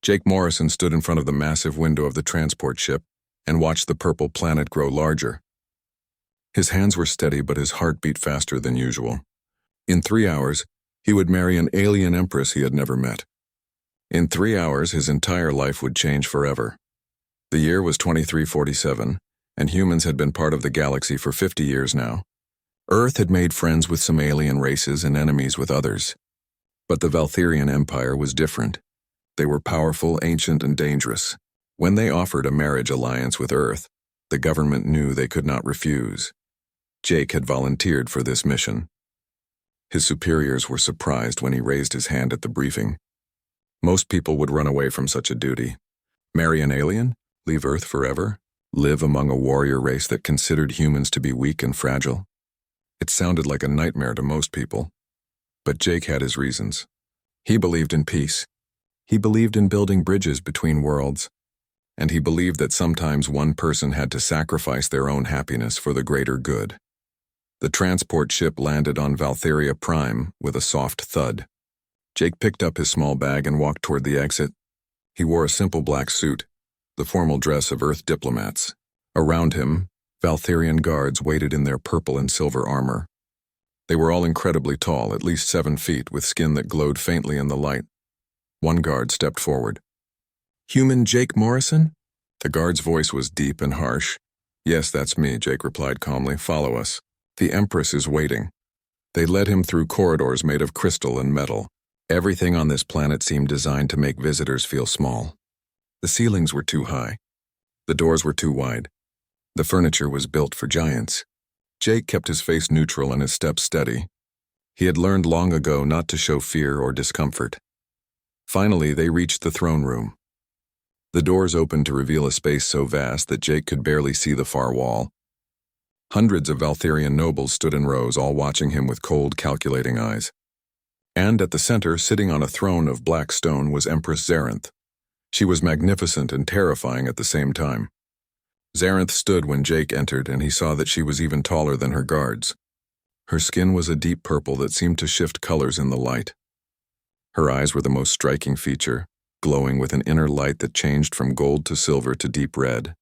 Jake Morrison stood in front of the massive window of the transport ship and watched the purple planet grow larger. His hands were steady, but his heart beat faster than usual. In 3 hours, he would marry an alien empress he had never met. In 3 hours, his entire life would change forever. The year was 2347, and humans had been part of the galaxy for 50 years now. Earth had made friends with some alien races and enemies with others. But the Valtherian Empire was different. They were powerful, ancient, and dangerous. When they offered a marriage alliance with Earth, the government knew they could not refuse. Jake had volunteered for this mission. His superiors were surprised when he raised his hand at the briefing. Most people would run away from such a duty. Marry an alien? Leave Earth forever? Live among a warrior race that considered humans to be weak and fragile? It sounded like a nightmare to most people. But Jake had his reasons. He believed in peace. He believed in building bridges between worlds. And he believed that sometimes one person had to sacrifice their own happiness for the greater good. The transport ship landed on Valtheria Prime with a soft thud. Jake picked up his small bag and walked toward the exit. He wore a simple black suit, the formal dress of Earth diplomats. Around him, Valtherian guards waited in their purple and silver armor. They were all incredibly tall, at least 7 feet, with skin that glowed faintly in the light. One guard stepped forward. "Human Jake Morrison?" The guard's voice was deep and harsh. "Yes, that's me," Jake replied calmly. "Follow us. The Empress is waiting." They led him through corridors made of crystal and metal. Everything on this planet seemed designed to make visitors feel small. The ceilings were too high. The doors were too wide. The furniture was built for giants. Jake kept his face neutral and his steps steady. He had learned long ago not to show fear or discomfort. Finally, they reached the throne room. The doors opened to reveal a space so vast that Jake could barely see the far wall. Hundreds of Valtherian nobles stood in rows, all watching him with cold, calculating eyes. And at the center, sitting on a throne of black stone, was Empress Zarenth. She was magnificent and terrifying at the same time. Zarenth stood when Jake entered, and he saw that she was even taller than her guards. Her skin was a deep purple that seemed to shift colors in the light. Her eyes were the most striking feature, glowing with an inner light that changed from gold to silver to deep red.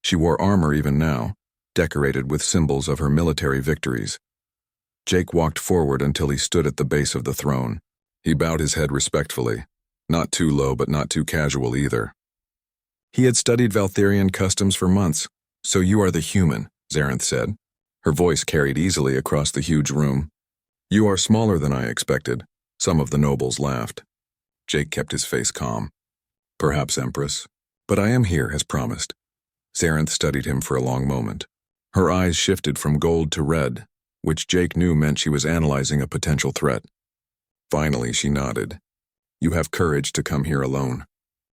She wore armor even now, decorated with symbols of her military victories. Jake walked forward until he stood at the base of the throne. He bowed his head respectfully, not too low but not too casual either. He had studied Valtherian customs for months. "So you are the human," Zarenth said. Her voice carried easily across the huge room. "You are smaller than I expected." Some of the nobles laughed. Jake kept his face calm. "Perhaps, Empress, but I am here as promised." Zarenth studied him for a long moment. Her eyes shifted from gold to red, which Jake knew meant she was analyzing a potential threat. Finally, she nodded. "You have courage to come here alone.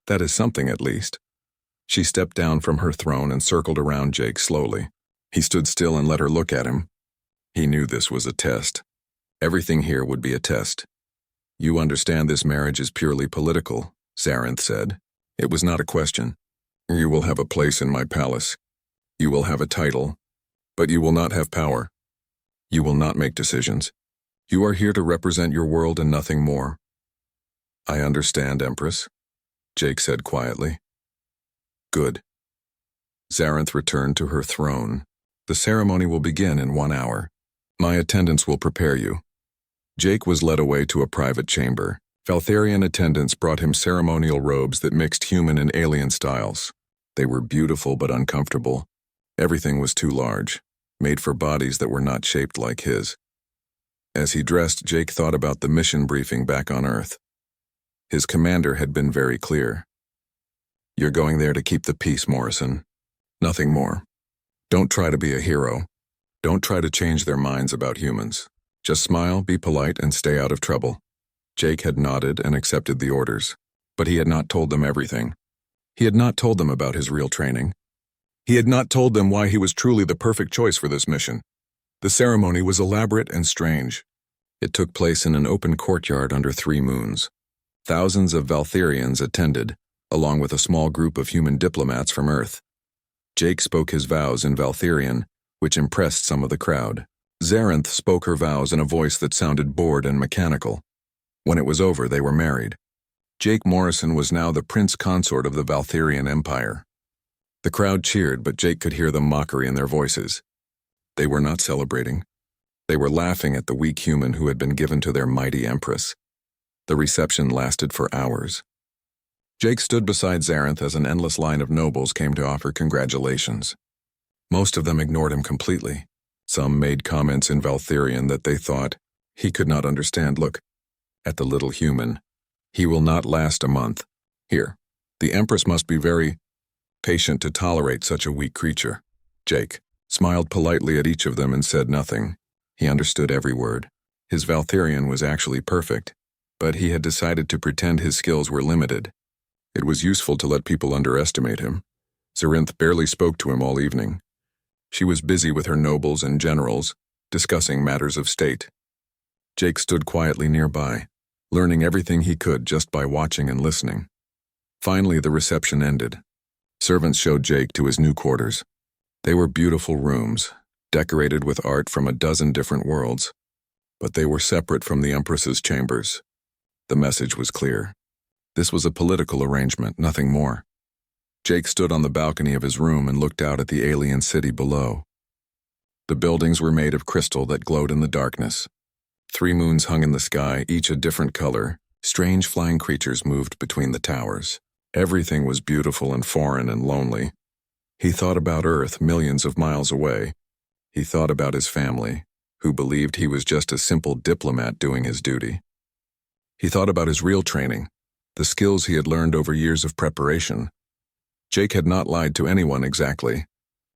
That is something, at least." She stepped down from her throne and circled around Jake slowly. He stood still and let her look at him. He knew this was a test. Everything here would be a test. "You understand this marriage is purely political," Zarenth said. "It was not a question. You will have a place in my palace. You will have a title, but you will not have power. You will not make decisions. You are here to represent your world and nothing more." "I understand, Empress," Jake said quietly. "Good." Zarenth returned to her throne. "The ceremony will begin in 1 hour. My attendants will prepare you." Jake was led away to a private chamber. Valtherian attendants brought him ceremonial robes that mixed human and alien styles. They were beautiful but uncomfortable. Everything was too large, made for bodies that were not shaped like his. As he dressed, Jake thought about the mission briefing back on Earth. His commander had been very clear. "You're going there to keep the peace, Morrison. Nothing more. Don't try to be a hero. Don't try to change their minds about humans. Just smile, be polite, and stay out of trouble." Jake had nodded and accepted the orders, but he had not told them everything. He had not told them about his real training. He had not told them why he was truly the perfect choice for this mission. The ceremony was elaborate and strange. It took place in an open courtyard under 3 moons. Thousands of Valtherians attended, along with a small group of human diplomats from Earth. Jake spoke his vows in Valtherian, which impressed some of the crowd. Zarenth spoke her vows in a voice that sounded bored and mechanical. When it was over, they were married. Jake Morrison was now the prince consort of the Valtherian Empire. The crowd cheered, but Jake could hear the mockery in their voices. They were not celebrating. They were laughing at the weak human who had been given to their mighty Empress. The reception lasted for hours. Jake stood beside Zarinth as an endless line of nobles came to offer congratulations. Most of them ignored him completely. Some made comments in Valtherian that they thought he could not understand. Look at the little human. He will not last a month. Here, the Empress must be very patient to tolerate such a weak creature. Jake smiled politely at each of them and said nothing. He understood every word. His Valtherian was actually perfect, but he had decided to pretend his skills were limited. It was useful to let people underestimate him. Zarinth barely spoke to him all evening. She was busy with her nobles and generals, discussing matters of state. Jake stood quietly nearby, learning everything he could just by watching and listening. Finally, the reception ended. Servants showed Jake to his new quarters. They were beautiful rooms, decorated with art from a dozen different worlds, but they were separate from the Empress's chambers. The message was clear. This was a political arrangement, nothing more. Jake stood on the balcony of his room and looked out at the alien city below. The buildings were made of crystal that glowed in the darkness. 3 moons hung in the sky, each a different color. Strange flying creatures moved between the towers. Everything was beautiful and foreign and lonely. He thought about Earth millions of miles away. He thought about his family, who believed he was just a simple diplomat doing his duty. He thought about his real training, the skills he had learned over years of preparation. Jake had not lied to anyone exactly.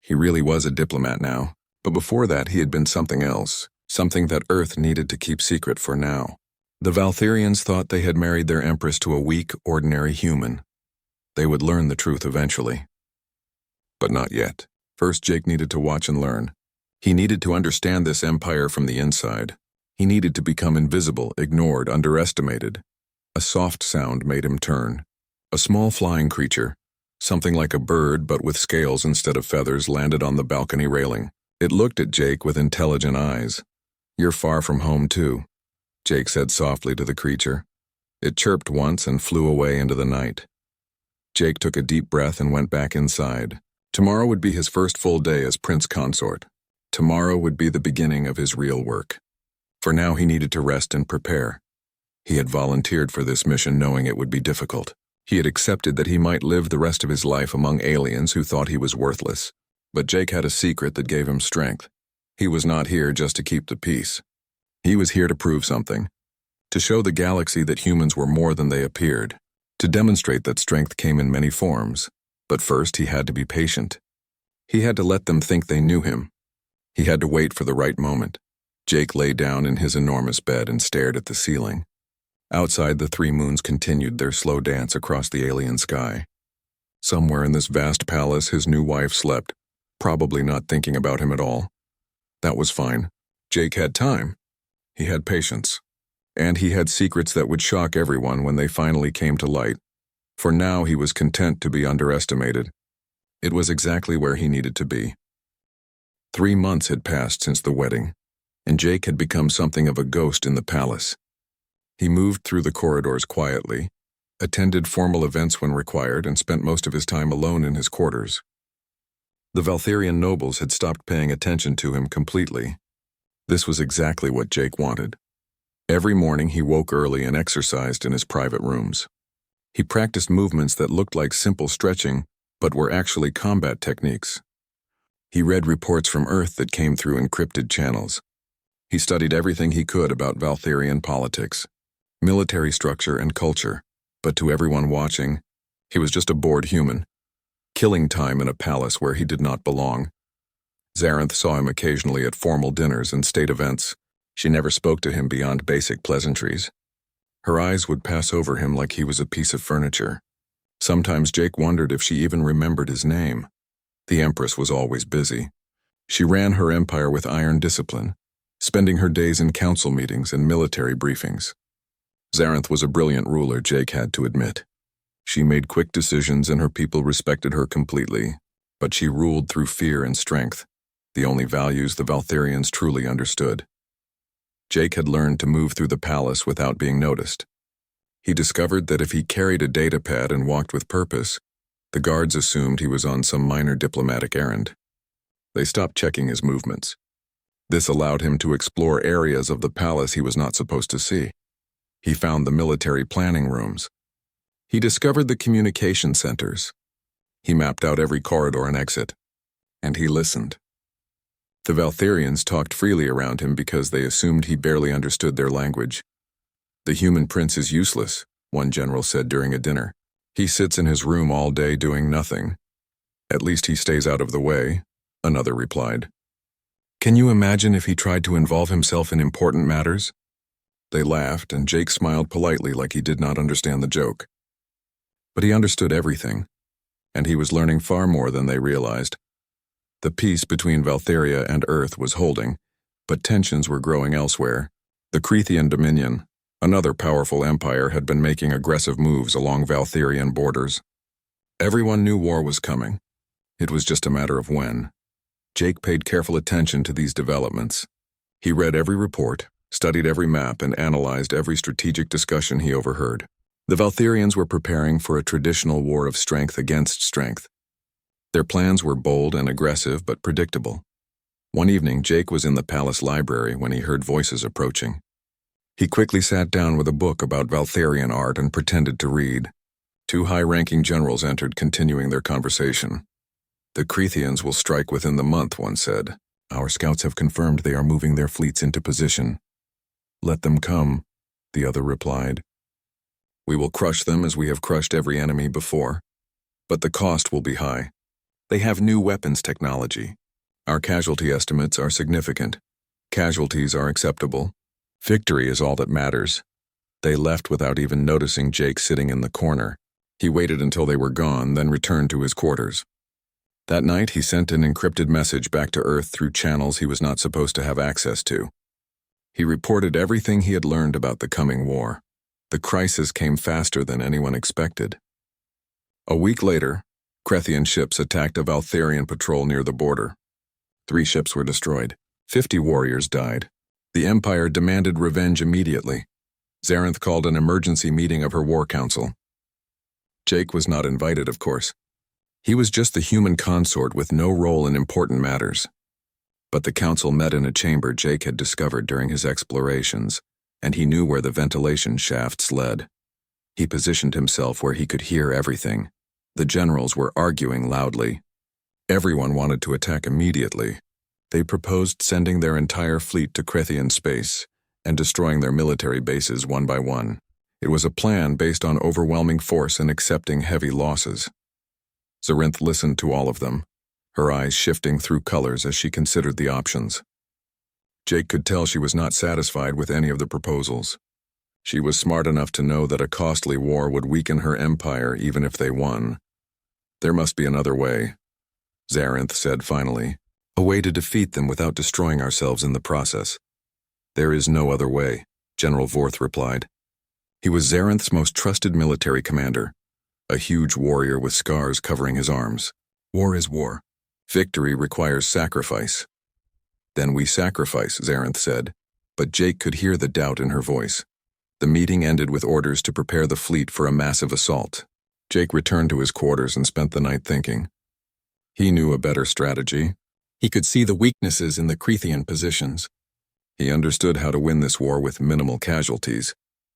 He really was a diplomat now, but before that he had been something else, something that Earth needed to keep secret for now. The Valtherians thought they had married their Empress to a weak, ordinary human. They would learn the truth eventually. But not yet. First, Jake needed to watch and learn. He needed to understand this empire from the inside. He needed to become invisible, ignored, underestimated. A soft sound made him turn. A small flying creature, something like a bird but with scales instead of feathers, landed on the balcony railing. It looked at Jake with intelligent eyes. "You're far from home too," Jake said softly to the creature. It chirped once and flew away into the night. Jake took a deep breath and went back inside. Tomorrow would be his first full day as Prince Consort. Tomorrow would be the beginning of his real work. For now he needed to rest and prepare. He had volunteered for this mission knowing it would be difficult. He had accepted that he might live the rest of his life among aliens who thought he was worthless. But Jake had a secret that gave him strength. He was not here just to keep the peace. He was here to prove something. To show the galaxy that humans were more than they appeared. To demonstrate that strength came in many forms. But first he had to be patient. He had to let them think they knew him. He had to wait for the right moment. Jake lay down in his enormous bed and stared at the ceiling. Outside, the 3 moons continued their slow dance across the alien sky. Somewhere in this vast palace, his new wife slept, probably not thinking about him at all. That was fine. Jake had time. He had patience. And he had secrets that would shock everyone when they finally came to light. For now, he was content to be underestimated. It was exactly where he needed to be. 3 months had passed since the wedding, and Jake had become something of a ghost in the palace. He moved through the corridors quietly, attended formal events when required, and spent most of his time alone in his quarters. The Valtherian nobles had stopped paying attention to him completely. This was exactly what Jake wanted. Every morning he woke early and exercised in his private rooms. He practiced movements that looked like simple stretching, but were actually combat techniques. He read reports from Earth that came through encrypted channels. He studied everything he could about Valtherian politics, military structure, and culture, but to everyone watching, he was just a bored human, killing time in a palace where he did not belong. Zarinth saw him occasionally at formal dinners and state events. She never spoke to him beyond basic pleasantries. Her eyes would pass over him like he was a piece of furniture. Sometimes Jake wondered if she even remembered his name. The Empress was always busy. She ran her empire with iron discipline, spending her days in council meetings and military briefings. Zarinth was a brilliant ruler, Jake had to admit. She made quick decisions and her people respected her completely, but she ruled through fear and strength, the only values the Valtherians truly understood. Jake had learned to move through the palace without being noticed. He discovered that if he carried a data pad and walked with purpose, the guards assumed he was on some minor diplomatic errand. They stopped checking his movements. This allowed him to explore areas of the palace he was not supposed to see. He found the military planning rooms. He discovered the communication centers. He mapped out every corridor and exit. And he listened. The Valtherians talked freely around him because they assumed he barely understood their language. "The human prince is useless," one general said during a dinner. "He sits in his room all day doing nothing. At least he stays out of the way," another replied. "Can you imagine if he tried to involve himself in important matters?" They laughed, and Jake smiled politely like he did not understand the joke. But he understood everything, and he was learning far more than they realized. The peace between Valtheria and Earth was holding, but tensions were growing elsewhere. The Crethean Dominion, another powerful empire, had been making aggressive moves along Valtherian borders. Everyone knew war was coming. It was just a matter of when. Jake paid careful attention to these developments. He read every report, studied every map, and analyzed every strategic discussion he overheard. The Valtherians were preparing for a traditional war of strength against strength. Their plans were bold and aggressive, but predictable. One evening, Jake was in the palace library when he heard voices approaching. He quickly sat down with a book about Valtherian art and pretended to read. Two high-ranking generals entered, continuing their conversation. "The Cretheans will strike within the month," one said. "Our scouts have confirmed they are moving their fleets into position." "Let them come," the other replied. "We will crush them as we have crushed every enemy before. But the cost will be high. They have new weapons technology. Our casualty estimates are significant. Casualties are acceptable. Victory is all that matters." They left without even noticing Jake sitting in the corner. He waited until they were gone, then returned to his quarters. That night, he sent an encrypted message back to Earth through channels he was not supposed to have access to. He reported everything he had learned about the coming war. The crisis came faster than anyone expected. A week later, Crethean ships attacked a Valtherian patrol near the border. 3 ships were destroyed. 50 warriors died. The Empire demanded revenge immediately. Zarinth called an emergency meeting of her war council. Jake was not invited, of course. He was just the human consort with no role in important matters. But the council met in a chamber Jake had discovered during his explorations, and he knew where the ventilation shafts led. He positioned himself where he could hear everything. The generals were arguing loudly. Everyone wanted to attack immediately. They proposed sending their entire fleet to Crethean space and destroying their military bases one by one. It was a plan based on overwhelming force and accepting heavy losses. Zarinth listened to all of them, her eyes shifting through colors as she considered the options. Jake could tell she was not satisfied with any of the proposals. She was smart enough to know that a costly war would weaken her empire even if they won. "There must be another way," Zarinth said finally. "A way to defeat them without destroying ourselves in the process." "There is no other way," General Vorth replied. He was Zarinth's most trusted military commander, a huge warrior with scars covering his arms. "War is war. Victory requires sacrifice." "Then we sacrifice," Zarinth said, but Jake could hear the doubt in her voice. The meeting ended with orders to prepare the fleet for a massive assault. Jake returned to his quarters and spent the night thinking. He knew a better strategy. He could see the weaknesses in the Crethean positions. He understood how to win this war with minimal casualties,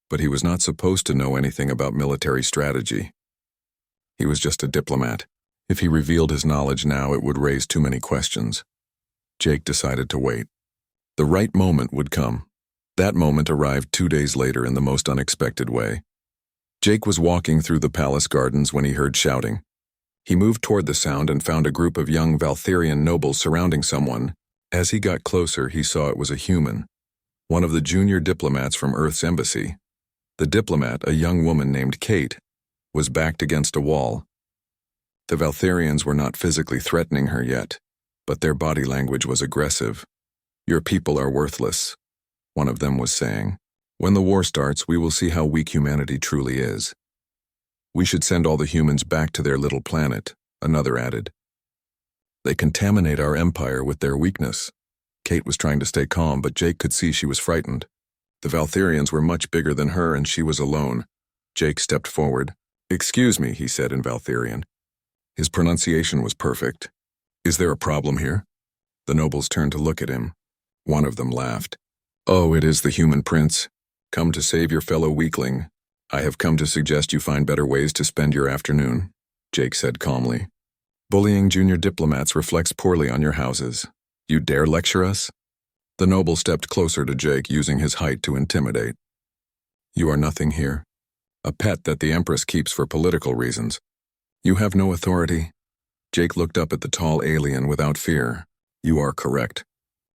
but he was not supposed to know anything about military strategy. He was just a diplomat. If he revealed his knowledge now, it would raise too many questions. Jake decided to wait. The right moment would come. That moment arrived 2 days later in the most unexpected way. Jake was walking through the palace gardens when he heard shouting. He moved toward the sound and found a group of young Valtherian nobles surrounding someone. As he got closer, he saw it was a human, one of the junior diplomats from Earth's embassy. The diplomat, a young woman named Kate, was backed against a wall. The Valtherians were not physically threatening her yet, but their body language was aggressive. "Your people are worthless," one of them was saying. "When the war starts, we will see how weak humanity truly is. We should send all the humans back to their little planet," another added. "They contaminate our empire with their weakness." Kate was trying to stay calm, but Jake could see she was frightened. The Valtherians were much bigger than her, and she was alone. Jake stepped forward. "Excuse me," he said in Valtherian. His pronunciation was perfect. "Is there a problem here?" The nobles turned to look at him. One of them laughed. "Oh, it is the human prince. Come to save your fellow weakling. I have come to suggest you find better ways to spend your afternoon," Jake said calmly. "Bullying junior diplomats reflects poorly on your houses. You dare lecture us?" The noble stepped closer to Jake, using his height to intimidate. "You are nothing here. A pet that the Empress keeps for political reasons. You have no authority." Jake looked up at the tall alien without fear. "You are correct.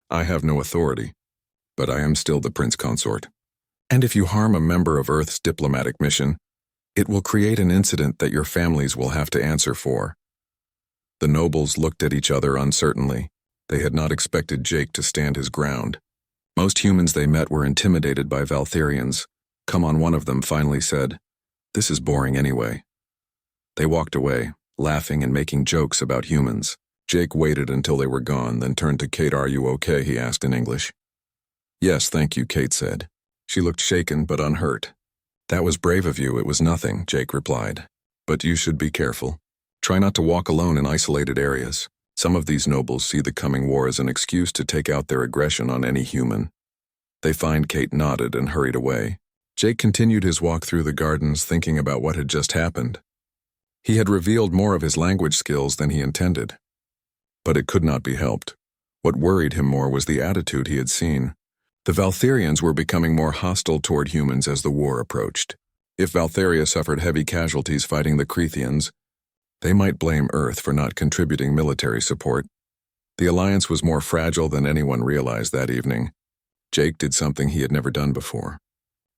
I have no authority, but I am still the prince consort. And if you harm a member of Earth's diplomatic mission, it will create an incident that your families will have to answer for." The nobles looked at each other uncertainly. They had not expected Jake to stand his ground. Most humans they met were intimidated by Valtherians. One of them finally said, "This is boring anyway." They walked away, laughing and making jokes about humans. Jake waited until they were gone, then turned to Kate. "Are you okay?" he asked in English. "Yes, thank you," Kate said. She looked shaken but unhurt. "That was brave of you. It was nothing," Jake replied. "But you should be careful. Try not to walk alone in isolated areas. Some of these nobles see the coming war as an excuse to take out their aggression on any human." They find Kate nodded and hurried away. Jake continued his walk through the gardens, thinking about what had just happened. He had revealed more of his language skills than he intended. But it could not be helped. What worried him more was the attitude he had seen. The Valtherians were becoming more hostile toward humans as the war approached. If Valtheria suffered heavy casualties fighting the Crethians, they might blame Earth for not contributing military support. The alliance was more fragile than anyone realized that evening. Jake did something he had never done before.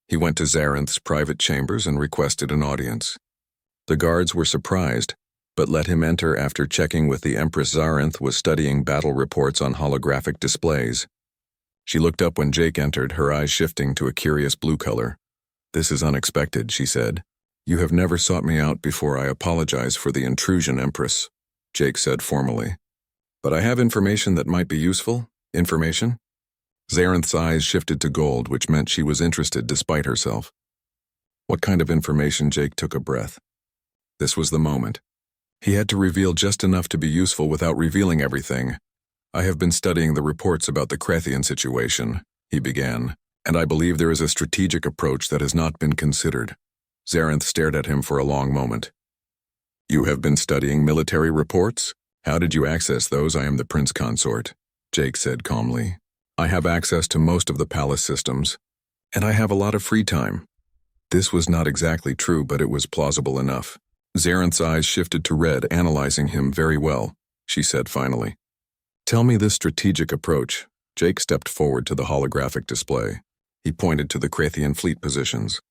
He went to Zarinth's private chambers and requested an audience. The guards were surprised, but let him enter after checking with the Empress. Zarinth was studying battle reports on holographic displays. She looked up when Jake entered, her eyes shifting to a curious blue color. "This is unexpected," she said. "You have never sought me out before. I apologize for the intrusion, Empress," Jake said formally. "But I have information that might be useful." "Information?" Zarinth's eyes shifted to gold, which meant she was interested despite herself. "What kind of information?" Jake took a breath. This was the moment. He had to reveal just enough to be useful without revealing everything. "I have been studying the reports about the Crethian situation," he began, "and I believe there is a strategic approach that has not been considered." Zarinth stared at him for a long moment. "You have been studying military reports? How did you access those?" "I am the prince consort," Jake said calmly. "I have access to most of the palace systems, and I have a lot of free time." This was not exactly true, but it was plausible enough. Zarinth's eyes shifted to red, analyzing him. "Very well," she said finally. "Tell me this strategic approach." Jake stepped forward to the holographic display. He pointed to the Crethian fleet positions.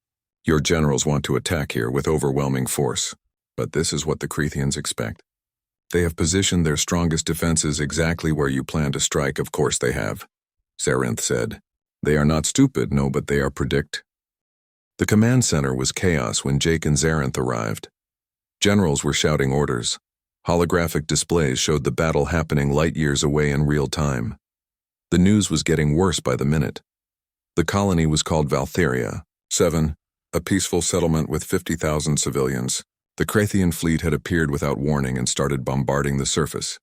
"Your generals want to attack here with overwhelming force, but this is what the Crethians expect. They have positioned their strongest defenses exactly where you plan to strike." "Of course they have," Zarinth said. "They are not stupid, no, but they are predict." The command center was chaos when Jake and Zarinth arrived. Generals were shouting orders. Holographic displays showed the battle happening light years away in real time. The news was getting worse by the minute. The colony was called Valtheria. 7. A peaceful settlement with 50,000 civilians. The Crethian fleet had appeared without warning and started bombarding the surface.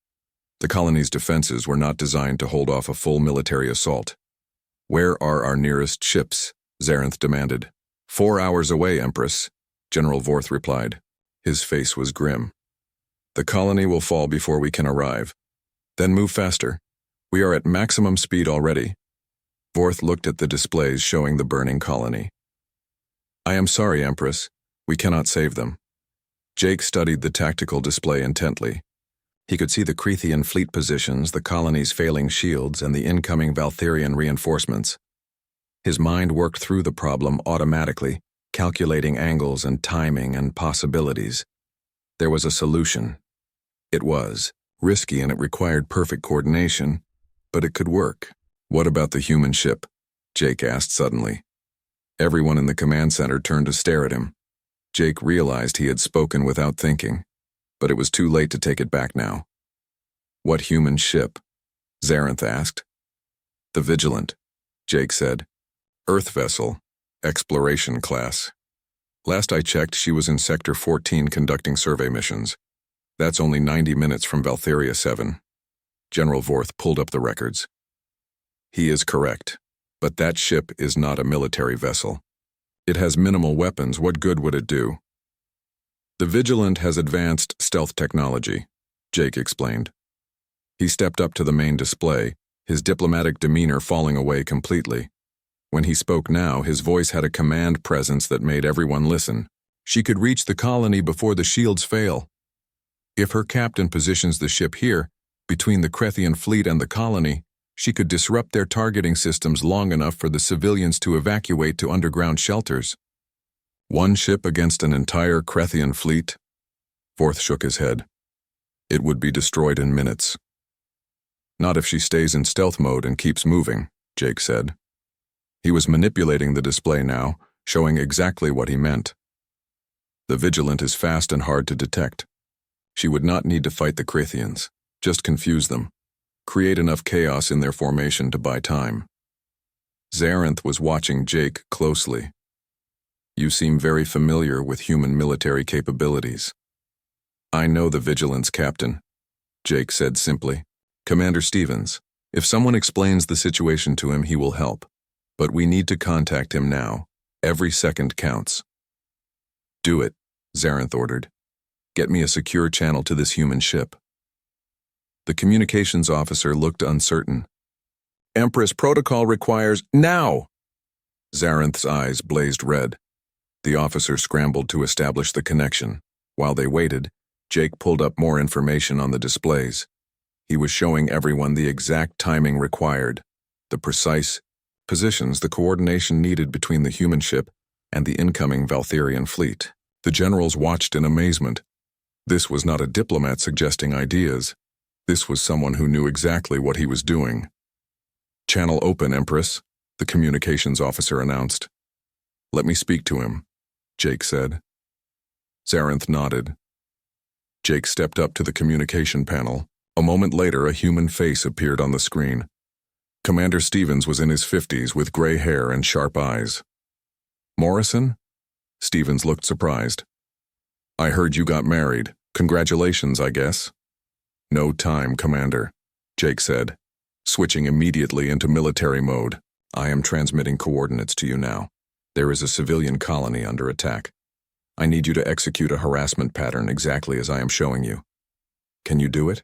The colony's defenses were not designed to hold off a full military assault. "Where are our nearest ships?" Zarinth demanded. 4 hours away, Empress," General Vorth replied. His face was grim. "The colony will fall before we can arrive. Then move faster. We are at maximum speed already." Vorth looked at the displays showing the burning colony. "I am sorry, Empress. We cannot save them." Jake studied the tactical display intently. He could see the Crethian fleet positions, the colony's failing shields, and the incoming Valtherian reinforcements. His mind worked through the problem automatically, calculating angles and timing and possibilities. There was a solution. It was risky and it required perfect coordination, but it could work. "What about the human ship?" Jake asked suddenly. Everyone in the command center turned to stare at him. Jake realized he had spoken without thinking, but it was too late to take it back now. "What human ship?" Zarinth asked. "The Vigilant," Jake said. "Earth vessel, exploration class." Last I checked, she was in Sector 14 conducting survey missions. That's only 90 minutes from Valtheria 7. General Vorth pulled up the records. He is correct, but that ship is not a military vessel. It has minimal weapons. What good would it do? The Vigilant has advanced stealth technology, Jake explained. He stepped up to the main display, his diplomatic demeanor falling away completely. When he spoke now, his voice had a command presence that made everyone listen. She could reach the colony before the shields fail. If her captain positions the ship here, between the Krethian fleet and the colony, she could disrupt their targeting systems long enough for the civilians to evacuate to underground shelters. One ship against an entire Krethian fleet? Vorth shook his head. It would be destroyed in minutes. Not if she stays in stealth mode and keeps moving, Jake said. He was manipulating the display now, showing exactly what he meant. The Vigilant is fast and hard to detect. She would not need to fight the Krethians, just confuse them, create enough chaos in their formation to buy time. Zarenth was watching Jake closely. You seem very familiar with human military capabilities. I know the Vigilance captain, Jake said simply. Commander Stevens, if someone explains the situation to him, he will help. But we need to contact him now. Every second counts. Do it, Zarenth ordered. Get me a secure channel to this human ship. The communications officer looked uncertain. Empress protocol requires now! Zarenth's eyes blazed red. The officer scrambled to establish the connection. While they waited, Jake pulled up more information on the displays. He was showing everyone the exact timing required, the precise positions, the coordination needed between the human ship and the incoming Valtherian fleet. The generals watched in amazement. This was not a diplomat suggesting ideas. This was someone who knew exactly what he was doing. Channel open, Empress, the communications officer announced. Let me speak to him, Jake said. Zarenth nodded. Jake stepped up to the communication panel. A moment later, a human face appeared on the screen. Commander Stevens was in his 50s with gray hair and sharp eyes. Morrison? Stevens looked surprised. I heard you got married. Congratulations, I guess. No time, Commander, Jake said, switching immediately into military mode. I am transmitting coordinates to you now. There is a civilian colony under attack. I need you to execute a harassment pattern exactly as I am showing you. Can you do it?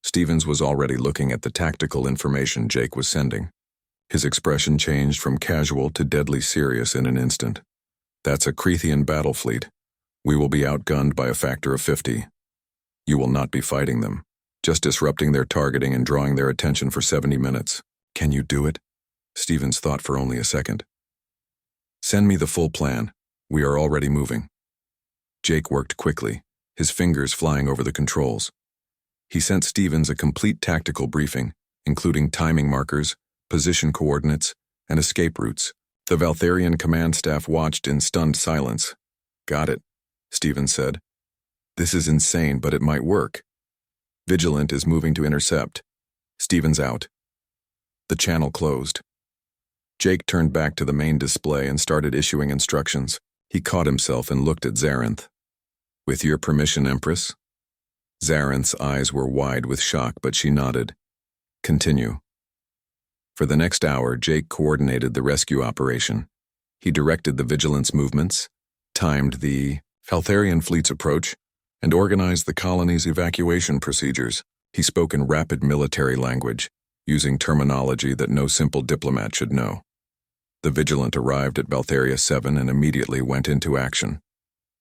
Stevens was already looking at the tactical information Jake was sending. His expression changed from casual to deadly serious in an instant. That's a Krethian battle fleet. We will be outgunned by a factor of 50. You will not be fighting them, just disrupting their targeting and drawing their attention for 70 minutes. Can you do it? Stevens thought for only a second. Send me the full plan. We are already moving. Jake worked quickly, his fingers flying over the controls. He sent Stevens a complete tactical briefing, including timing markers, position coordinates, and escape routes. The Valtherian command staff watched in stunned silence. Got it, Stevens said. This is insane, but it might work. Vigilant is moving to intercept. Stevens out. The channel closed. Jake turned back to the main display and started issuing instructions. He caught himself and looked at Zarenth. With your permission, Empress? Zarenth's eyes were wide with shock, but she nodded. Continue. For the next hour, Jake coordinated the rescue operation. He directed the Vigilance movements, timed the Valtherian fleet's approach, and organized the colony's evacuation procedures. He spoke in rapid military language, using terminology that no simple diplomat should know. The Vigilant arrived at Valtheria 7 and immediately went into action.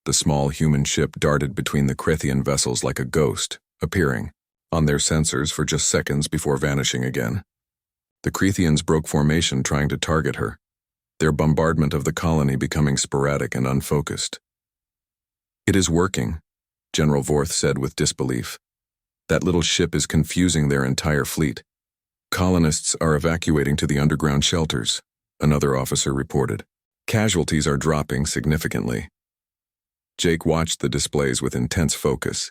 The small human ship darted between the Krethian vessels like a ghost, appearing on their sensors for just seconds before vanishing again. The Krethians broke formation trying to target her, their bombardment of the colony becoming sporadic and unfocused. It is working, General Vorth said with disbelief. That little ship is confusing their entire fleet. Colonists are evacuating to the underground shelters, another officer reported. Casualties are dropping significantly. Jake watched the displays with intense focus.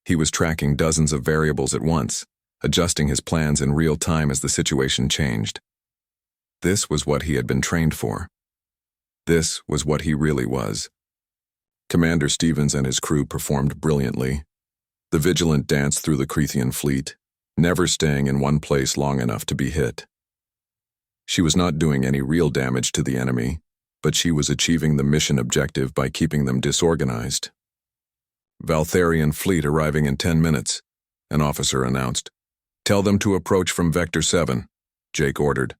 He was tracking dozens of variables at once, adjusting his plans in real time as the situation changed. This was what he had been trained for. This was what he really was. Commander Stevens and his crew performed brilliantly. The Vigilant danced through the Crethean fleet, never staying in one place long enough to be hit. She was not doing any real damage to the enemy, but she was achieving the mission objective by keeping them disorganized. Valtharian fleet arriving in 10 minutes, an officer announced. Tell them to approach from Vector 7, Jake ordered.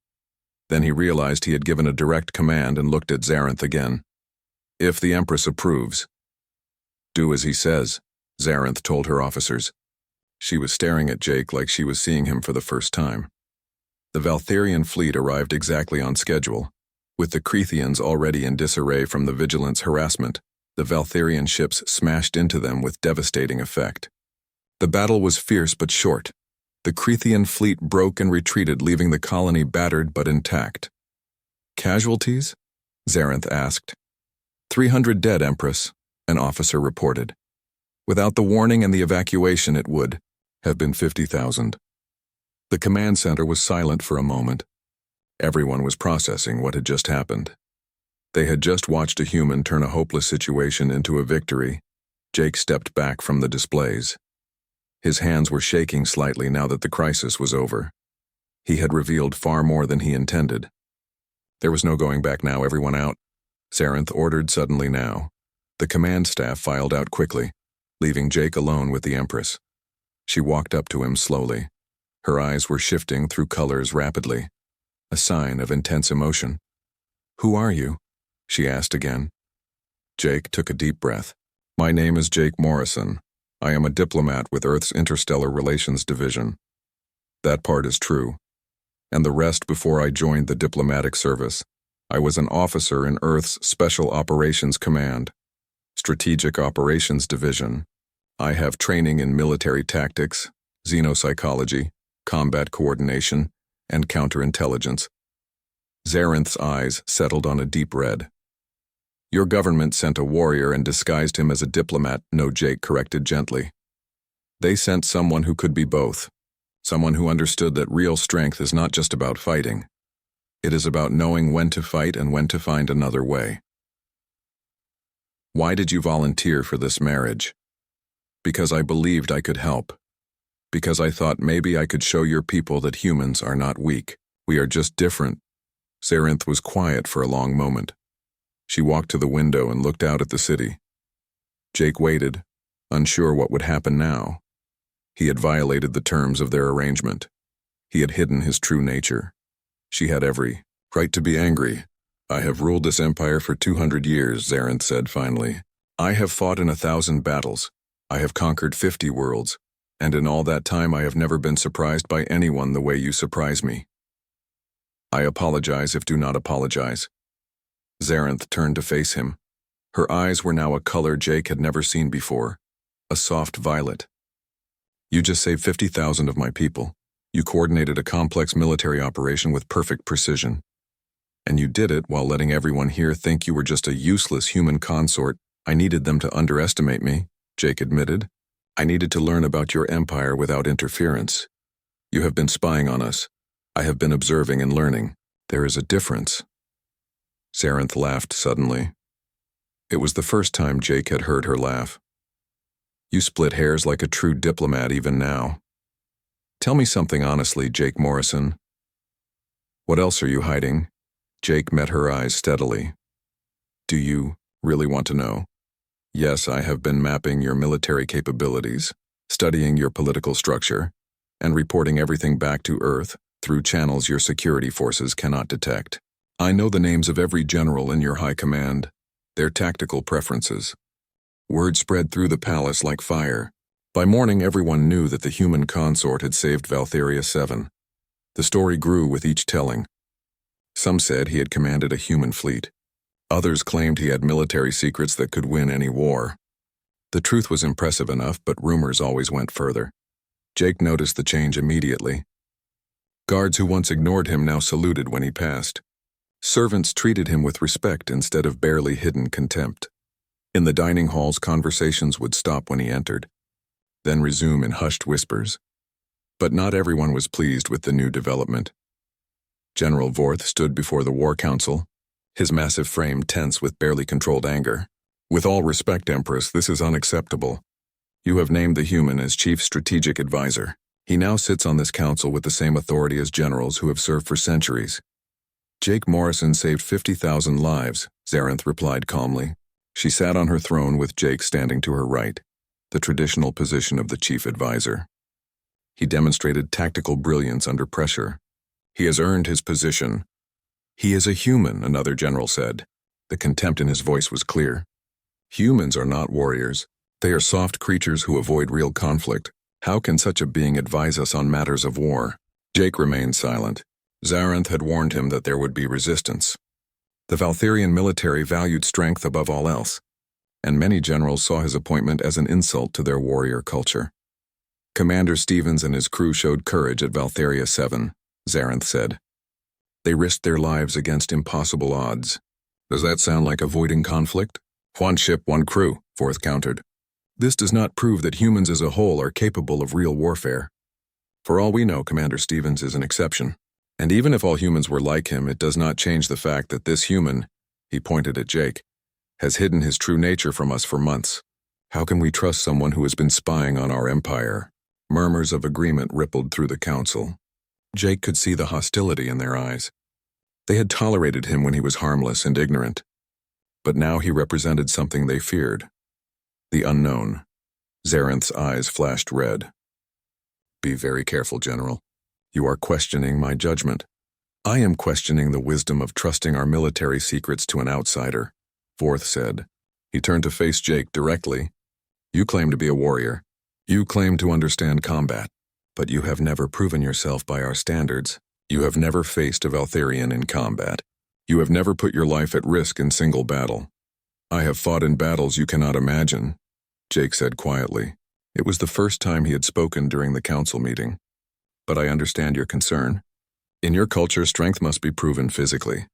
Then he realized he had given a direct command and looked at Zarinth again. If the Empress approves. Do as he says, Zarinth told her officers. She was staring at Jake like she was seeing him for the first time. The Valtharian fleet arrived exactly on schedule. With the Cretheans already in disarray from the Vigilance harassment, the Valtharian ships smashed into them with devastating effect. The battle was fierce but short. The Crethean fleet broke and retreated, leaving the colony battered but intact. Casualties? Zarinth asked. 300 dead, Empress, an officer reported. Without the warning and the evacuation, it would have been 50,000. The command center was silent for a moment. Everyone was processing what had just happened. They had just watched a human turn a hopeless situation into a victory. Jake stepped back from the displays. His hands were shaking slightly now that the crisis was over. He had revealed far more than he intended. There was no going back now, everyone out. Zarinth ordered suddenly now. The command staff filed out quickly, leaving Jake alone with the Empress. She walked up to him slowly. Her eyes were shifting through colors rapidly, a sign of intense emotion. Who are you? She asked again. Jake took a deep breath. My name is Jake Morrison. I am a diplomat with Earth's Interstellar Relations Division. That part is true. And the rest before I joined the diplomatic service. I was an officer in Earth's Special Operations Command, Strategic Operations Division. I have training in military tactics, xenopsychology, combat coordination, and counterintelligence. Zarinth's eyes settled on a deep red. Your government sent a warrior and disguised him as a diplomat, no, Jake corrected gently. They sent someone who could be both. Someone who understood that real strength is not just about fighting. It is about knowing when to fight and when to find another way. Why did you volunteer for this marriage? Because I believed I could help. Because I thought maybe I could show your people that humans are not weak. We are just different. Zarinth was quiet for a long moment. She walked to the window and looked out at the city. Jake waited, unsure what would happen now. He had violated the terms of their arrangement. He had hidden his true nature. She had every right to be angry. I have ruled this empire for 200 years, Zarinth said finally. I have fought in 1,000 battles. I have conquered 50 worlds. And in all that time I have never been surprised by anyone the way you surprise me. I apologize if do not apologize. Zarinth turned to face him. Her eyes were now a color Jake had never seen before, a soft violet. You just saved 50,000 of my people. You coordinated a complex military operation with perfect precision. And you did it while letting everyone here think you were just a useless human consort. I needed them to underestimate me, Jake admitted. I needed to learn about your empire without interference. You have been spying on us. I have been observing and learning. There is a difference. Zarinth laughed suddenly. It was the first time Jake had heard her laugh. You split hairs like a true diplomat even now. Tell me something honestly, Jake Morrison. What else are you hiding? Jake met her eyes steadily. Do you really want to know? Yes, I have been mapping your military capabilities, studying your political structure, and reporting everything back to Earth through channels your security forces cannot detect. I know the names of every general in your high command, their tactical preferences. Word spread through the palace like fire. By morning, everyone knew that the human consort had saved Valtharia 7. The story grew with each telling. Some said he had commanded a human fleet. Others claimed he had military secrets that could win any war. The truth was impressive enough, but rumors always went further. Jake noticed the change immediately. Guards who once ignored him now saluted when he passed. Servants treated him with respect instead of barely hidden contempt. In the dining halls, conversations would stop when he entered, then resume in hushed whispers. But not everyone was pleased with the new development. General Vorth stood before the War Council, his massive frame tense with barely controlled anger. With all respect, Empress, this is unacceptable. You have named the human as Chief Strategic Advisor. He now sits on this council with the same authority as generals who have served for centuries. Jake Morrison saved 50,000 lives, Zarinth replied calmly. She sat on her throne with Jake standing to her right, the traditional position of the chief advisor. He demonstrated tactical brilliance under pressure. He has earned his position. He is a human, another general said. The contempt in his voice was clear. Humans are not warriors. They are soft creatures who avoid real conflict. How can such a being advise us on matters of war? Jake remained silent. Zarinth had warned him that there would be resistance. The Valtherian military valued strength above all else, and many generals saw his appointment as an insult to their warrior culture. Commander Stevens and his crew showed courage at Valtheria 7, Zarinth said. They risked their lives against impossible odds. Does that sound like avoiding conflict? One ship, one crew, Forth countered. This does not prove that humans as a whole are capable of real warfare. For all we know, Commander Stevens is an exception. And even if all humans were like him, it does not change the fact that this human, he pointed at Jake, has hidden his true nature from us for months. How can we trust someone who has been spying on our empire? Murmurs of agreement rippled through the council. Jake could see the hostility in their eyes. They had tolerated him when he was harmless and ignorant. But now he represented something they feared. The unknown. Zarinth's eyes flashed red. Be very careful, General. You are questioning my judgment. I am questioning the wisdom of trusting our military secrets to an outsider, Forth said. He turned to face Jake directly. You claim to be a warrior. You claim to understand combat. But you have never proven yourself by our standards. You have never faced a Valtherian in combat. You have never put your life at risk in single battle. I have fought in battles you cannot imagine, Jake said quietly. It was the first time he had spoken during the council meeting. But I understand your concern. In your culture, strength must be proven physically.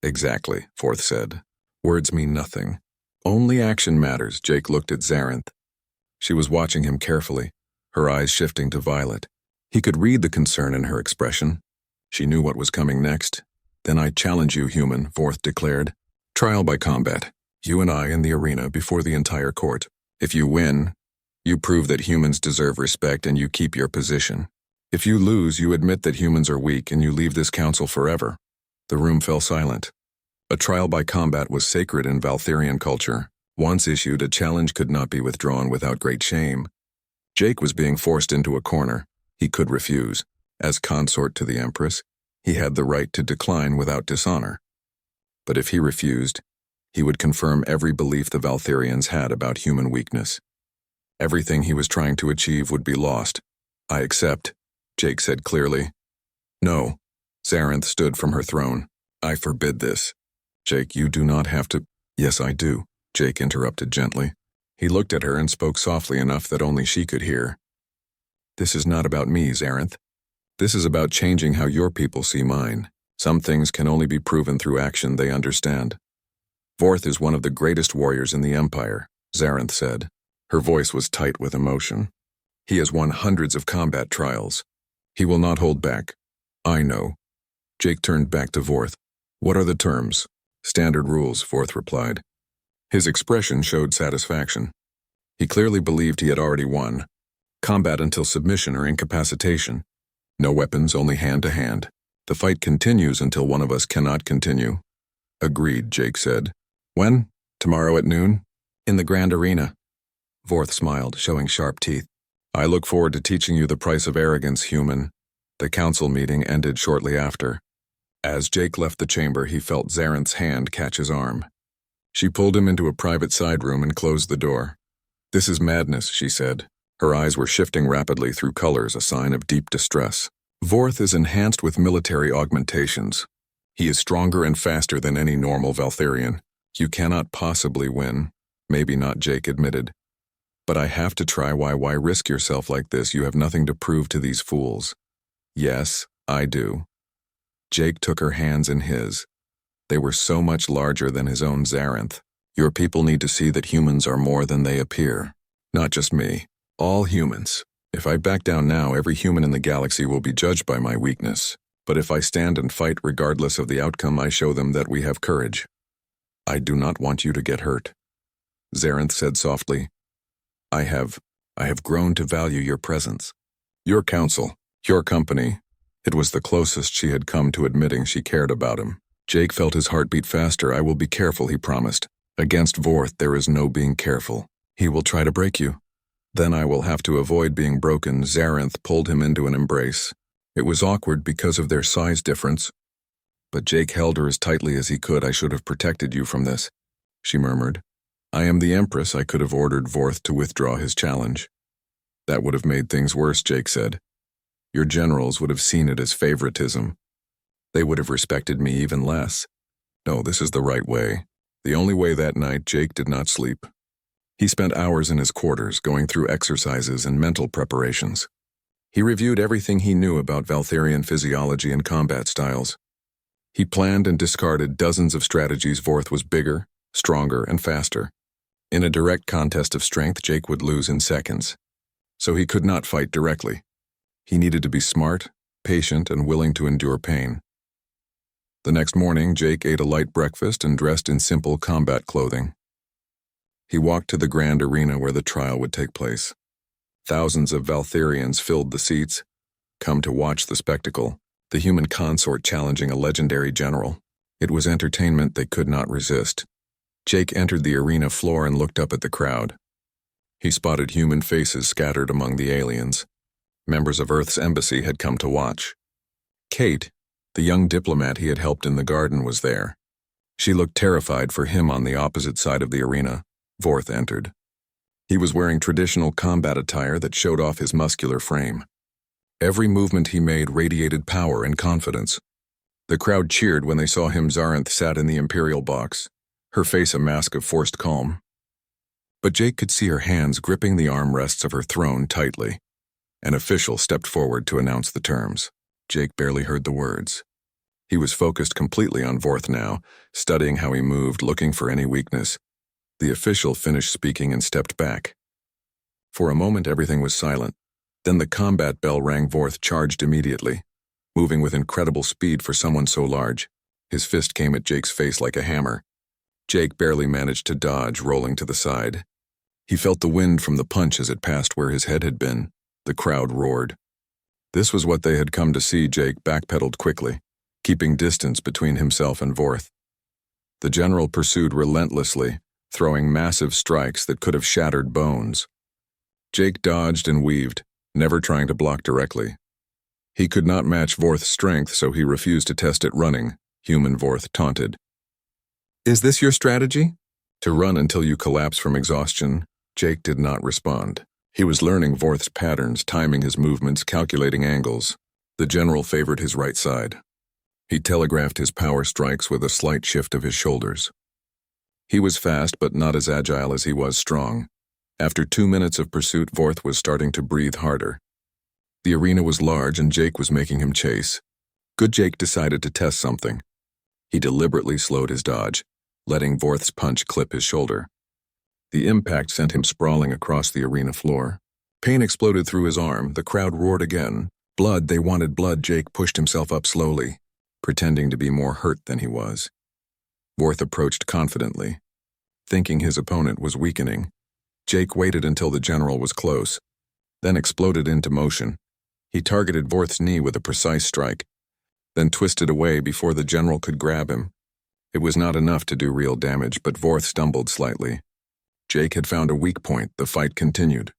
Exactly, Forth said. Words mean nothing. Only action matters. Jake looked at Zarinth. She was watching him carefully, her eyes shifting to violet. He could read the concern in her expression. She knew what was coming next. Then I challenge you, human, Forth declared. Trial by combat. You and I in the arena before the entire court. If you win, you prove that humans deserve respect and you keep your position. If you lose, you admit that humans are weak and you leave this council forever. The room fell silent. A trial by combat was sacred in Valtherian culture. Once issued, a challenge could not be withdrawn without great shame. Jake was being forced into a corner. He could refuse. As consort to the Empress, he had the right to decline without dishonor. But if he refused, he would confirm every belief the Valtherians had about human weakness. Everything he was trying to achieve would be lost. I accept, Jake said clearly. No. Zarinth stood from her throne. I forbid this. Jake, you do not have to. Yes, I do, Jake interrupted gently. He looked at her and spoke softly enough that only she could hear. This is not about me, Zarinth. This is about changing how your people see mine. Some things can only be proven through action they understand. Forth is one of the greatest warriors in the Empire, Zarinth said. Her voice was tight with emotion. He has won hundreds of combat trials. He will not hold back. I know. Jake turned back to Vorth. What are the terms? Standard rules, Forth replied. His expression showed satisfaction. He clearly believed he had already won. Combat until submission or incapacitation. No weapons, only hand-to-hand. The fight continues until one of us cannot continue. Agreed, Jake said. When? Tomorrow at noon? In the Grand Arena. Vorth smiled, showing sharp teeth. I look forward to teaching you the price of arrogance, human. The council meeting ended shortly after. As Jake left the chamber, he felt Zarinth's hand catch his arm. She pulled him into a private side room and closed the door. This is madness, she said. Her eyes were shifting rapidly through colors, a sign of deep distress. Vorth is enhanced with military augmentations. He is stronger and faster than any normal Valtherian. You cannot possibly win. Maybe not, Jake admitted. But I have to try. Why risk yourself like this? You have nothing to prove to these fools. Yes, I do. Jake took her hands in his. They were so much larger than his own Zarinth. Your people need to see that humans are more than they appear. Not just me. All humans. If I back down now, every human in the galaxy will be judged by my weakness. But if I stand and fight regardless of the outcome, I show them that we have courage. I do not want you to get hurt. Zarinth said softly. I have grown to value your presence. Your counsel, your company. It was the closest she had come to admitting she cared about him. Jake felt his heart beat faster. I will be careful, he promised. Against Vorth there is no being careful. He will try to break you. Then I will have to avoid being broken. Zarinth pulled him into an embrace. It was awkward because of their size difference. But Jake held her as tightly as he could. I should have protected you from this, she murmured. I am the Empress. I could have ordered Vorth to withdraw his challenge. That would have made things worse, Jake said. Your generals would have seen it as favoritism. They would have respected me even less. No, this is the right way. The only way. That night, Jake did not sleep. He spent hours in his quarters going through exercises and mental preparations. He reviewed everything he knew about Valtherian physiology and combat styles. He planned and discarded dozens of strategies. Vorth was bigger, stronger, and faster. In a direct contest of strength, Jake would lose in seconds. So he could not fight directly. He needed to be smart, patient, and willing to endure pain. The next morning, Jake ate a light breakfast and dressed in simple combat clothing. He walked to the grand arena where the trial would take place. Thousands of Valtherians filled the seats, come to watch the spectacle, the human consort challenging a legendary general. It was entertainment they could not resist. Jake entered the arena floor and looked up at the crowd. He spotted human faces scattered among the aliens. Members of Earth's embassy had come to watch. Kate, the young diplomat he had helped in the garden, was there. She looked terrified for him. On the opposite side of the arena, Vorth entered. He was wearing traditional combat attire that showed off his muscular frame. Every movement he made radiated power and confidence. The crowd cheered when they saw him. Zarinth sat in the imperial box, her face a mask of forced calm. But Jake could see her hands gripping the armrests of her throne tightly. An official stepped forward to announce the terms. Jake barely heard the words. He was focused completely on Vorth now, studying how he moved, looking for any weakness. The official finished speaking and stepped back. For a moment, everything was silent. Then the combat bell rang. Vorth charged immediately, moving with incredible speed for someone so large. His fist came at Jake's face like a hammer. Jake barely managed to dodge, rolling to the side. He felt the wind from the punch as it passed where his head had been. The crowd roared. This was what they had come to see. Jake backpedaled quickly, keeping distance between himself and Vorth. The general pursued relentlessly, throwing massive strikes that could have shattered bones. Jake dodged and weaved, never trying to block directly. He could not match Vorth's strength, so he refused to test it running. Human Vorth taunted. Is this your strategy? To run until you collapse from exhaustion? Jake did not respond. He was learning Vorth's patterns, timing his movements, calculating angles. The general favored his right side. He telegraphed his power strikes with a slight shift of his shoulders. He was fast, but not as agile as he was strong. After 2 minutes of pursuit, Vorth was starting to breathe harder. The arena was large and Jake was making him chase. Good Jake decided to test something. He deliberately slowed his dodge, letting Vorth's punch clip his shoulder. The impact sent him sprawling across the arena floor. Pain exploded through his arm. The crowd roared again. Blood, they wanted blood. Jake pushed himself up slowly, pretending to be more hurt than he was. Vorth approached confidently. Thinking his opponent was weakening, Jake waited until the general was close, then exploded into motion. He targeted Vorth's knee with a precise strike, then twisted away before the general could grab him. It was not enough to do real damage, but Vorth stumbled slightly. Jake had found a weak point. The fight continued.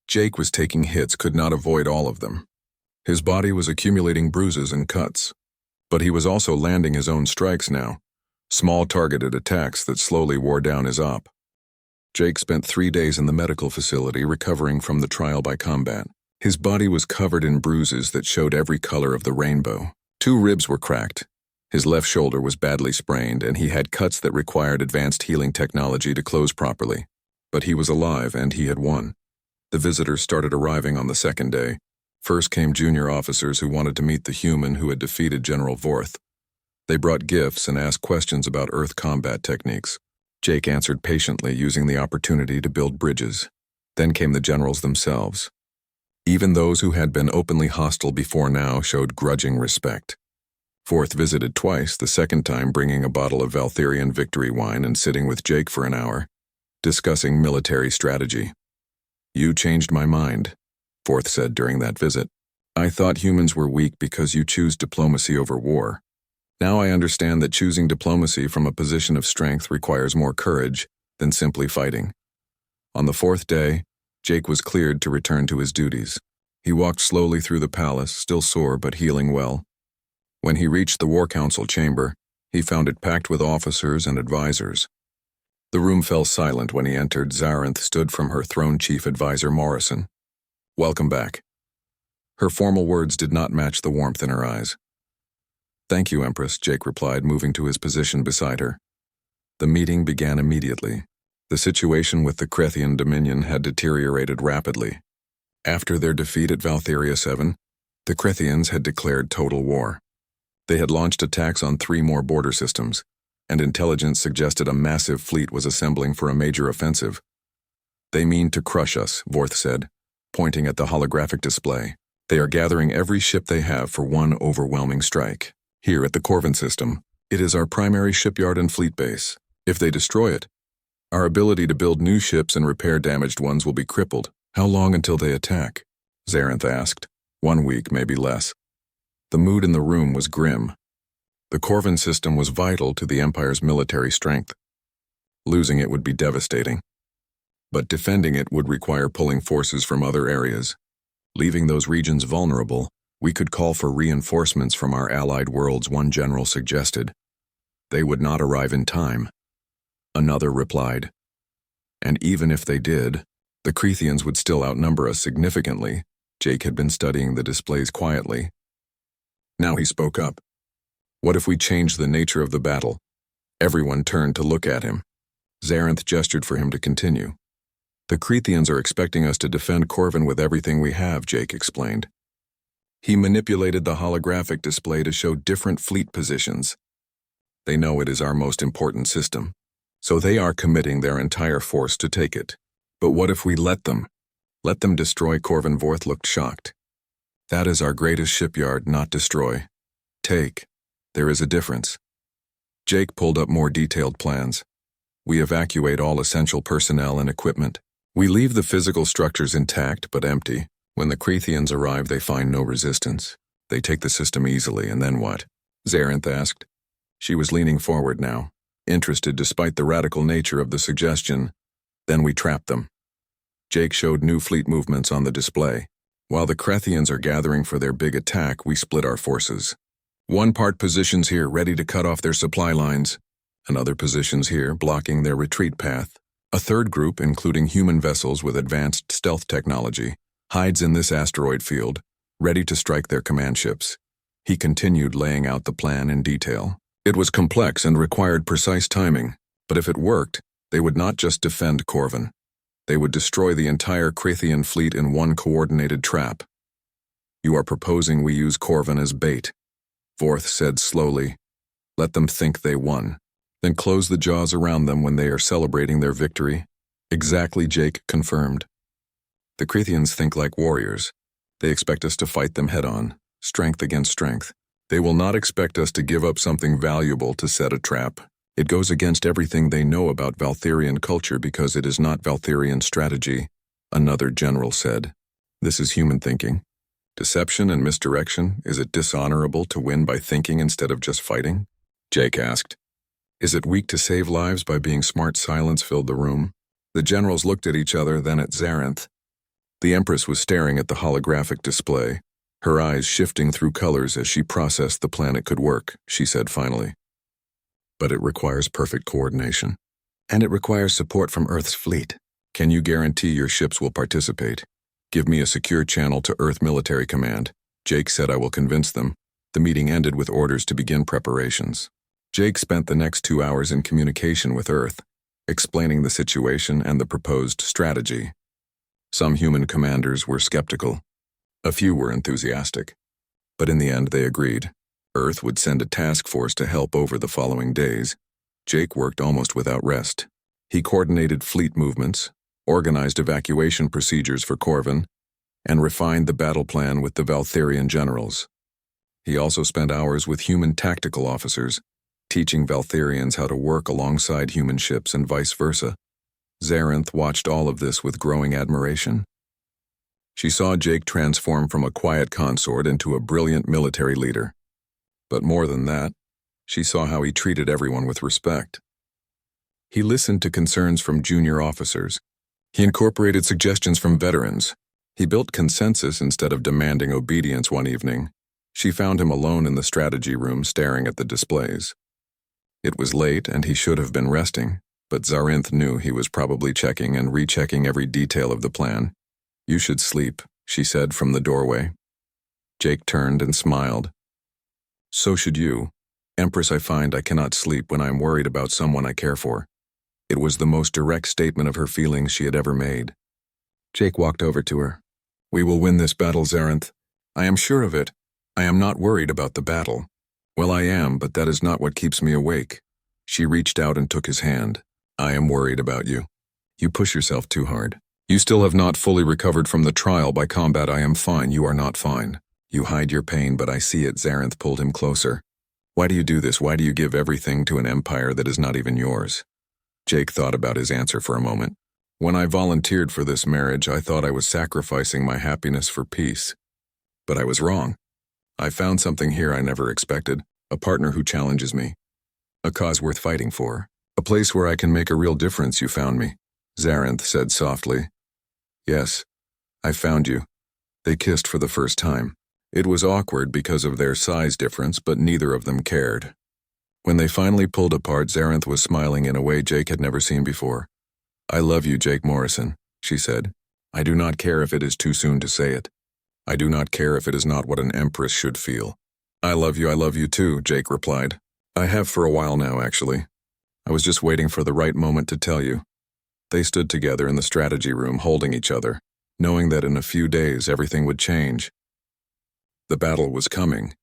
Jake was taking hits, could not avoid all of them. His body was accumulating bruises and cuts, but he was also landing his own strikes now, small targeted attacks that slowly wore down his op. Jake spent 3 days in the medical facility recovering from the trial by combat. His body was covered in bruises that showed every color of the rainbow. 2 ribs were cracked. His left shoulder was badly sprained, and he had cuts that required advanced healing technology to close properly. But he was alive, and he had won. The visitors started arriving on the second day. First came junior officers who wanted to meet the human who had defeated General Vorth. They brought gifts and asked questions about Earth combat techniques. Jake answered patiently, using the opportunity to build bridges. Then came the generals themselves. Even those who had been openly hostile before now showed grudging respect. Fourth visited twice, the second time bringing a bottle of Valtherian victory wine and sitting with Jake for an hour, discussing military strategy. You changed my mind, Fourth said during that visit. I thought humans were weak because you choose diplomacy over war. Now I understand that choosing diplomacy from a position of strength requires more courage than simply fighting. On the fourth day, Jake was cleared to return to his duties. He walked slowly through the palace, still sore but healing well. When he reached the War Council chamber, he found it packed with officers and advisors. The room fell silent when he entered. Zarinth stood from her throne chief advisor Morrison. Welcome back. Her formal words did not match the warmth in her eyes. Thank you, Empress, Jake replied, moving to his position beside her. The meeting began immediately. The situation with the Krethian Dominion had deteriorated rapidly. After their defeat at Valtheria 7, the Krethians had declared total war. They had launched attacks on 3 more border systems, and intelligence suggested a massive fleet was assembling for a major offensive. They mean to crush us, Vorth said, pointing at the holographic display. They are gathering every ship they have for one overwhelming strike. Here at the Corvin system, it is our primary shipyard and fleet base. If they destroy it, our ability to build new ships and repair damaged ones will be crippled. How long until they attack? Zarinth asked. 1 week, maybe less. The mood in the room was grim. The Corvin system was vital to the Empire's military strength. Losing it would be devastating. But defending it would require pulling forces from other areas. Leaving those regions vulnerable, we could call for reinforcements from our allied worlds, one general suggested. They would not arrive in time. Another replied. And even if they did, the Krethians would still outnumber us significantly. Jake had been studying the displays quietly. Now he spoke up. What if we changed the nature of the battle? Everyone turned to look at him. Zarinth gestured for him to continue. The Krethians are expecting us to defend Corvin with everything we have, Jake explained. He manipulated the holographic display to show different fleet positions. They know it is our most important system, so they are committing their entire force to take it. But what if we let them? Let them destroy Corvin? Vorth looked shocked. That is our greatest shipyard, not destroy. Take. There is a difference. Jake pulled up more detailed plans. We evacuate all essential personnel and equipment. We leave the physical structures intact but empty. When the Krethians arrive, they find no resistance. They take the system easily, and then what? Zarinth asked. She was leaning forward now, interested despite the radical nature of the suggestion. Then we trap them. Jake showed new fleet movements on the display. While the Krethians are gathering for their big attack, we split our forces. One part positions here, ready to cut off their supply lines. Another positions here, blocking their retreat path. A third group, including human vessels with advanced stealth technology, hides in this asteroid field, ready to strike their command ships. He continued laying out the plan in detail. It was complex and required precise timing, but if it worked, they would not just defend Corvin. They would destroy the entire Krethian fleet in one coordinated trap. You are proposing we use Corvin as bait, Vorth said slowly. Let them think they won. Then close the jaws around them when they are celebrating their victory. Exactly, Jake confirmed. The Krethians think like warriors. They expect us to fight them head-on, strength against strength. They will not expect us to give up something valuable to set a trap. It goes against everything they know about Valtherian culture because it is not Valtherian strategy, another general said. This is human thinking. Deception and misdirection. Is it dishonorable to win by thinking instead of just fighting? Jake asked. Is it weak to save lives by being smart? Silence filled the room. The generals looked at each other, then at Zarinth. The Empress was staring at the holographic display, her eyes shifting through colors as she processed the plan it could work, she said finally. But it requires perfect coordination. And it requires support from Earth's fleet. Can you guarantee your ships will participate? Give me a secure channel to Earth Military Command. Jake said I will convince them. The meeting ended with orders to begin preparations. Jake spent the next 2 hours in communication with Earth, explaining the situation and the proposed strategy. Some human commanders were skeptical. A few were enthusiastic. But in the end, they agreed. Earth would send a task force to help over the following days. Jake worked almost without rest. He coordinated fleet movements, organized evacuation procedures for Corvin, and refined the battle plan with the Valtherian generals. He also spent hours with human tactical officers, teaching Valtherians how to work alongside human ships and vice versa. Zarinth watched all of this with growing admiration. She saw Jake transform from a quiet consort into a brilliant military leader. But more than that, she saw how he treated everyone with respect. He listened to concerns from junior officers. He incorporated suggestions from veterans. He built consensus instead of demanding obedience one evening. She found him alone in the strategy room staring at the displays. It was late and he should have been resting, but Zarinth knew he was probably checking and rechecking every detail of the plan. "You should sleep," she said from the doorway. Jake turned and smiled. "So should you. Empress, I find I cannot sleep when I am worried about someone I care for." It was the most direct statement of her feelings she had ever made. Jake walked over to her. "We will win this battle, Zarinth. I am sure of it. I am not worried about the battle." "Well, I am, but that is not what keeps me awake." She reached out and took his hand. "I am worried about you. You push yourself too hard. You still have not fully recovered from the trial by combat. I am fine. You are not fine. You hide your pain, but I see it." Zarinth pulled him closer. "Why do you do this? Why do you give everything to an empire that is not even yours?" Jake thought about his answer for a moment. "When I volunteered for this marriage, I thought I was sacrificing my happiness for peace. But I was wrong. I found something here I never expected, a partner who challenges me. A cause worth fighting for. A place where I can make a real difference. You found me," Zarinth said softly. "Yes, I found you." They kissed for the first time. It was awkward because of their size difference, but neither of them cared. When they finally pulled apart, Zarinth was smiling in a way Jake had never seen before. "I love you, Jake Morrison," she said. "I do not care if it is too soon to say it. I do not care if it is not what an empress should feel." I love you too," Jake replied. "I have for a while now, actually. I was just waiting for the right moment to tell you." They stood together in the strategy room, holding each other, knowing that in a few days everything would change. The battle was coming.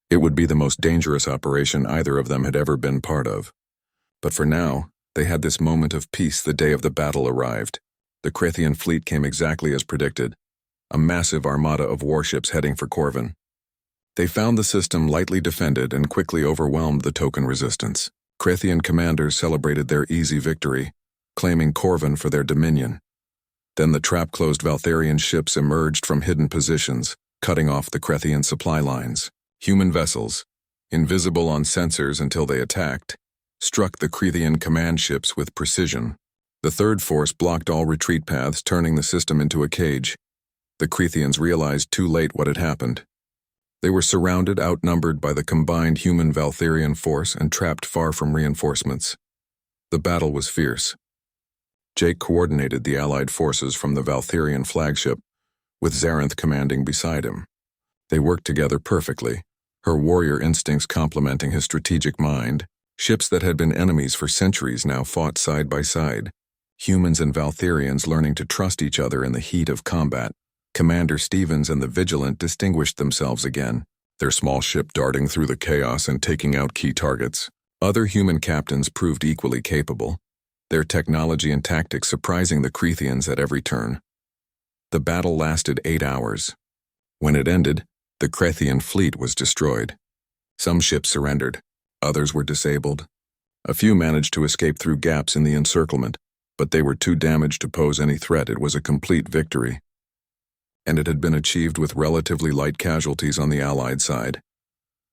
It would be the most dangerous operation either of them had ever been part of. But for now, they had this moment of peace. The day of the battle arrived. The Krethian fleet came exactly as predicted, a massive armada of warships heading for Corvin. They found the system lightly defended and quickly overwhelmed the token resistance. Krethian commanders celebrated their easy victory, claiming Corvin for their dominion. Then the trap-closed Valtherian ships emerged from hidden positions, cutting off the Krethian supply lines. Human vessels, invisible on sensors until they attacked, struck the Krethian command ships with precision. The third force blocked all retreat paths, turning the system into a cage. The Krethians realized too late what had happened. They were surrounded, outnumbered by the combined human Valtherian force and trapped far from reinforcements. The battle was fierce. Jake coordinated the allied forces from the Valtherian flagship, with Zarinth commanding beside him. They worked together perfectly, her warrior instincts complementing his strategic mind. Ships that had been enemies for centuries now fought side by side, humans and Valtherians learning to trust each other in the heat of combat. Commander Stevens and the Vigilant distinguished themselves again, their small ship darting through the chaos and taking out key targets. Other human captains proved equally capable, their technology and tactics surprising the Krethians at every turn. The battle lasted 8 hours. When it ended, the Krethian fleet was destroyed. Some ships surrendered, others were disabled. A few managed to escape through gaps in the encirclement, but they were too damaged to pose any threat. It was a complete victory. And it had been achieved with relatively light casualties on the Allied side.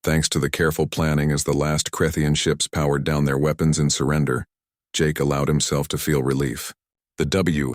Thanks to the careful planning as the last Krethian ships powered down their weapons in surrender, Jake allowed himself to feel relief. The W